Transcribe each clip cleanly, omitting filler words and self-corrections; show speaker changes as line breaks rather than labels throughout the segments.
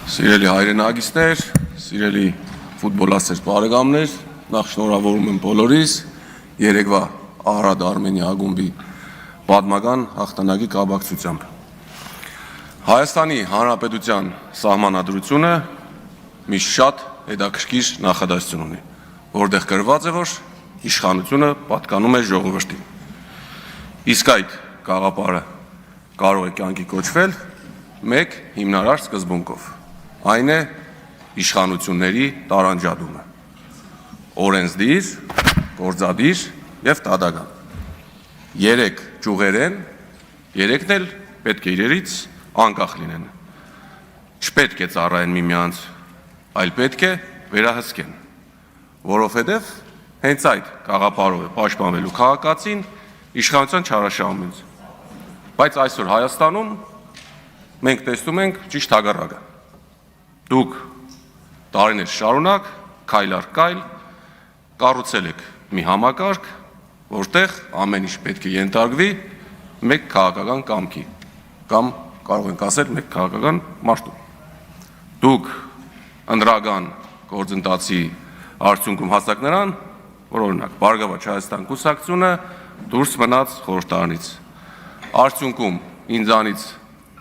Սիրելի հայրենագիստներ, սիրելի ֆուտբոլասեր բարեկամներ, նախ շնորհավորում եմ բոլորիս երեկվա Արադ Արմենիա ակումբի պատմական հաղթանակի կապակցությամբ։ Հայաստանի Հանրապետության սահմանադրությունը մի շատ հետաքրքիր նախադասություն ունի, որտեղ գրված է, որ իշխանությունը պատկանում է ժողովրդին։ Իսկ այդ գաղափարը կարող է կյանքի կոչվել մեկ հիմնարար սկզբունքով։ Այն է իշխանությունների տարանջատումը, օրենսդիր, գործադիր և տադական։ Երեք ճյուղեր են, երեքն էլ պետք է իրարից անկախ լինեն։ Չպետք է ծառայեն միմյանց, այլ պետք է վերահսկեն, որովհետև հենց այդ գաղափարով է պաշտպանվելու քաղաքացին իշխանության չարաշահումից։ Բայց այսօր Հայաստանում մենք տեսնում ենք ճիշտ հակառակը։ Դուք տարիներ շարունակ, քայլ առ քայլ կառուցել եք մի համակարգ, որտեղ ամեն ինչ պետք է ենթարկվի մեկ քաղաքական կամքի, կամ կարող ենք ասել մեկ քաղաքական մարդու։ Դուք ընդրական գործընթացի արդյունքում հասակ նրան, որ օրինակ Բարգավաճ Հայաստան կուսակցությունը դուրս մնաց խորհրդարանից։ Արդյունքում ինձանից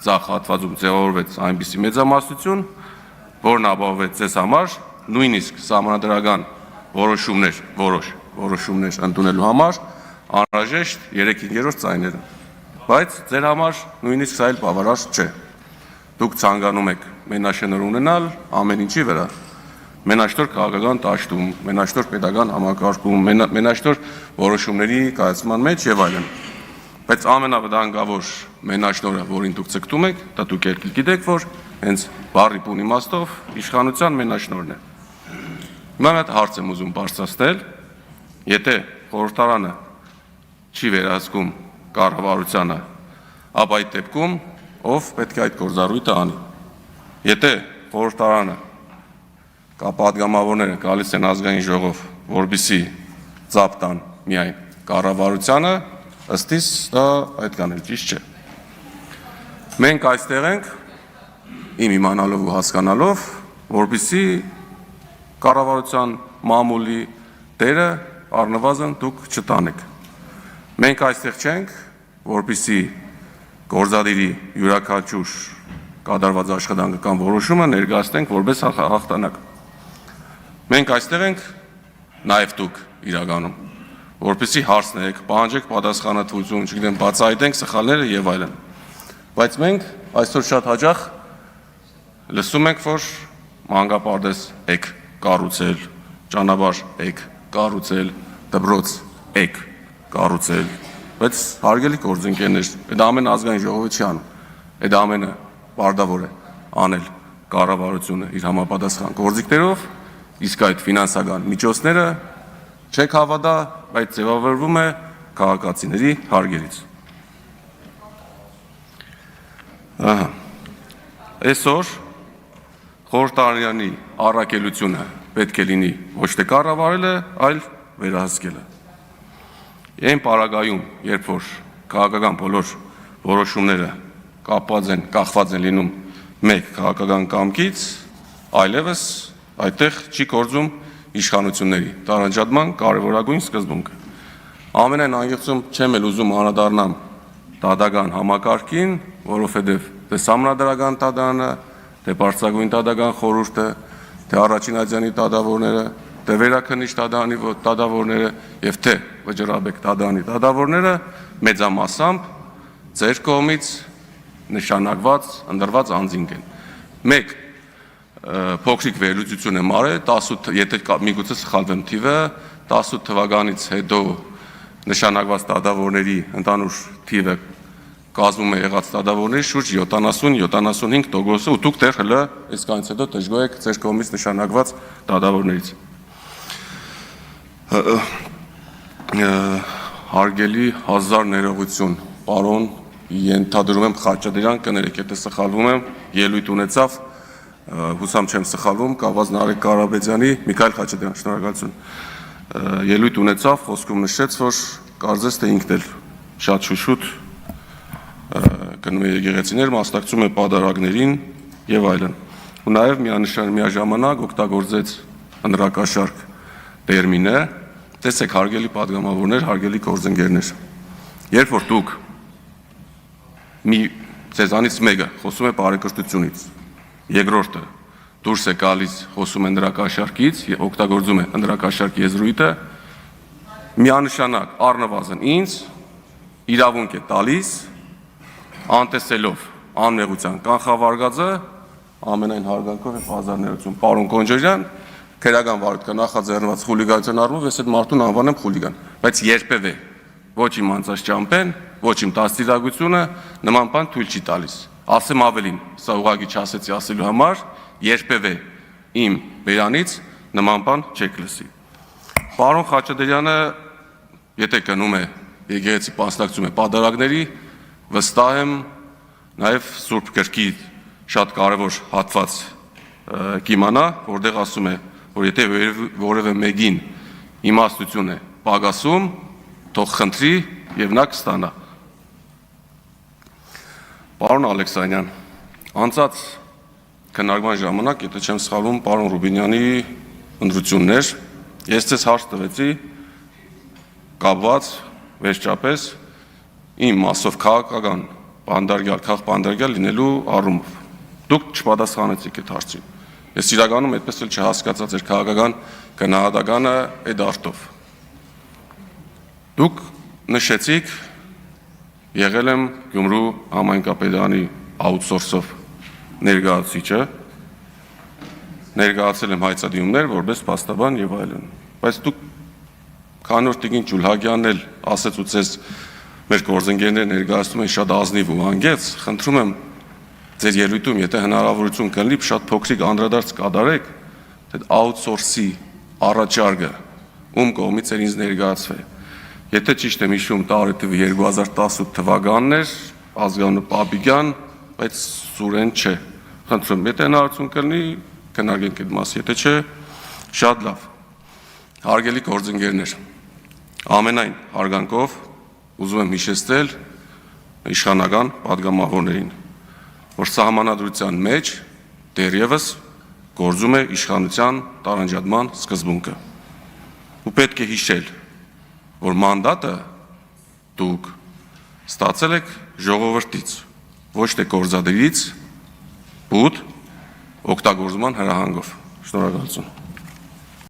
ձախ հատվածում ձևավորվեց այնպիսի մեծամասնություն, որն ապահովեց ձեզ համար նույնիսկ սահմանադրական որոշումներ ընդունելու համար անհրաժեշտ 3/5 ձայները, բայց ձեր համար նույնիսկ սա էլ բավարար չէ։ Դուք ցանկանում եք մենաշնոր ունենալ ամեն ինչի վրա, մենաշնոր քաղաքական դաշտում, մենաշնոր պետական համակարգում, մենաշնոր որոշումների կայացման մեջ եւ այլն։ Բայց ամենավտանգավոր մենաշնորը, որին դուք ցկտում եք, դա դուք եք գիտեք, որ հենց բառի բուն իմաստով իշխանության մենաշնորն է։ Հիմա մի հատ հարց եմ ուզում բարձրացնել, եթե խորհրդարանը չի վերահսկում կառավարությանը, ապա այդ դեպքում ով պետք է այդ գործառույթը անի։ Եթե խորհրդարանը կա պատգամավորները գալիս են ազգային ժողով, որպեսզի ծափ տան միայն կառավարությանը, ըստ իս դա այդքան էլ ճիշտ չէ։ Մենք այստեղ ենք իմ իմանալով ու հասկանալով, որպեսզի կառավարության մամուլի դերը առնվազն դուք չտանեք։ Մենք այստեղ չենք, որպեսզի գործադիրի յուրաքանչյուր կատարված աշխատանքը կամ որոշումը ներկայացնենք որպես հաղթանակ։ Մենք այստեղ ենք նաև դուք իրականում, որպեսզի հարցնեք, պահանջեք պատասխանատվություն, չգիտեմ, բացահայտենք սխալները եւ այլն։ Բայց մենք այսօր շատ հաճախ լսում ենք, որ մանկապարտեզ եք կառուցել, ճանապարհ եք կառուցել, դպրոց եք կառուցել, բայց հարգելի գործընկերներ, այդ ամեն ազգային ժողովը չի անում, այդ ամենը պարտավոր է անել կառավարությունը իր համապատասխան գործիքներով, իսկ այդ ֆինանսական միջոցները չեք հավատա, բայց ձևավորվում է քաղաքացիների հարգերից։ Այսօր խորհրդարանի առաքելությունը պետք է լինի ոչ թե կառավարելը, այլ վերահսկելը։ Այն պարագայում, երբ որ քաղաքական բոլոր որոշումները կախված են լինում մեկ քաղաքական կամքից, այլևս այդտեղ չի գործում իշխանությունների տարանջատման կարևորագույն սկզբունքը։ Ամենայն անգործում չեմ էլ ուզում անդրադառնամ տադական համակարգին, որովհետև թե սահմանադրական տադանը, թե բարձրագույն տադական խորհուրդը, թե առաջին ատյանի տադավորները, թե վերաքննիչ տադանի տադավորները եւ թե վճռաբեկ տադանի տադավորները մեծամասամբ ձեր կողմից նշանակված, ընդրված անձինք են։ Մեկ փոքրիկ վերլուծություն եմ արել, 18, եթե միգուցե սխալվեմ թիվը, 18 թվականից հետո նշանակված տադավորների ընդհանուր թիվը կազմում է եղած տադավորների շուրջ 70-75%, ու դուք դեռ հələ այսքանից հետո դժգոհ եք ձեր կողմից նշանակված տադավորներից։ Հարգելի հազար ներողություն, պարոն, ենթադրում եմ Խաչատրյան, կներեք, եթե սխալվում եմ, ելույթ ունեցավ, հուսամ չեմ սխալվում, կապված Նարեկ Կարապետյանի, Միքայել Խաչատրյան, շնորհակալություն, ելույթ ունեցավ, խոսքում նշեց, որ կարծես թե ինքն էլ շատ շուշուտ գնում է եկեղեցիներ, մասնակցում է պատարագներին եւ այլն։ ու նաև միաժամանակ օգտագործեց ընդրակաշարք տերմինը, տեսեք հարգելի պատգամավորներ, հարգելի գործընկերներ, երբ որ դուք ձեզանից մեկը խոսում է բարեկրթությունից, երկրորդը դուրս է գալիս խոսում է ընդրակաշարքից, օգտագործում է ընդրակաշարք եզրույթը, միանշանակ առնվազն ինձ իրավունք է տալիս անտեսելով անմեղության կանխավարկածը ամենայն հարգանքով եւ հազարներություն պարոն Կոնջորյան քրեական վարույթ նախաձեռնված խուլիգանության առումով ես այդ մարդուն անվանեմ խուլիգան, բայց երբևէ ոչ իմ անցած ճամփեն, ոչ իմ դաստիարակությունը նման բան թույլ չի տալիս։ Ասեմ ավելին, սա ուղղակի չասեցի ասելու համար, երբևէ իմ բերանից նման բան չեք լսի։ Պարոն Խաչատրյանը, եթե գնում է եկեղեցի մասնակցում է պատարագների, վստահ եմ նաև Սուրբ Գրքի շատ կարևոր հատված կիմանա, որտեղ ասում է, որ եթե որևէ մեկին իմաստություն է պակասում, թող խնդրի եւ նա կստանա։ Պարոն Ալեքսանյան, անցած քննարկման ժամանակ, եթե չեմ սխալվում, պարոն Ռուբինյանի ընտրություններ, ես ձեզ հարց տվեցի կապված վերջապես իմ մասով քաղաքական քաղբանդարգյալ լինելու առումով։ Դուք չպատասխանեցիք այդ հարցին։ Ես իրականում այդպես էլ չհասկացա ձեր քաղաքական գնահատականը այդ արտով։ Դուք նշեցիք եղել եմ Գյումրու համայնքապետարանի աուտսորսով ներկայացուցիչը, ներկայացել եմ հայցադիմումներ որպես փաստաբան եւ այլն։ Բայց դուք Քանոր Տիկին Ջուլհագյանն էլ ասեց ու ցես մեր գործընկերները ներկայացնում են շատ ազնիվ ու անգեց, խնդրում եմ ձեր ելույթում, եթե հնարավորություն կլինի, շատ փոքրիկ անդրադարձ կատարեք, թե աուտսորսի առաջարկը ում կողմից էր ինձ ներկայացվել։ Եթե ճիշտ եմ հիշում, տարեթվը 2018 թվականն էր, Ազգանու Պապիկյան, բայց Սուրեն չէ։ Խնդրում, եթե հնարավորություն կլինի, քննարկենք այդ մասը, եթե չէ, շատ լավ։ Հարգելի գործընկերներ, ամենայն հարգանքով ուզում եմ հիշեցնել իշխանական պատգամավորներին, որ սահմանադրության մեջ դեռևս գործում է իշխանության տարանջատման սկզբունքը։ Ու պետք է հիշել, որ մանդատը դուք ստացել եք ժողովրդից, ոչ թե գործադիրից, բուտ օգտագործման հրահանգով։ Շնորհակալություն։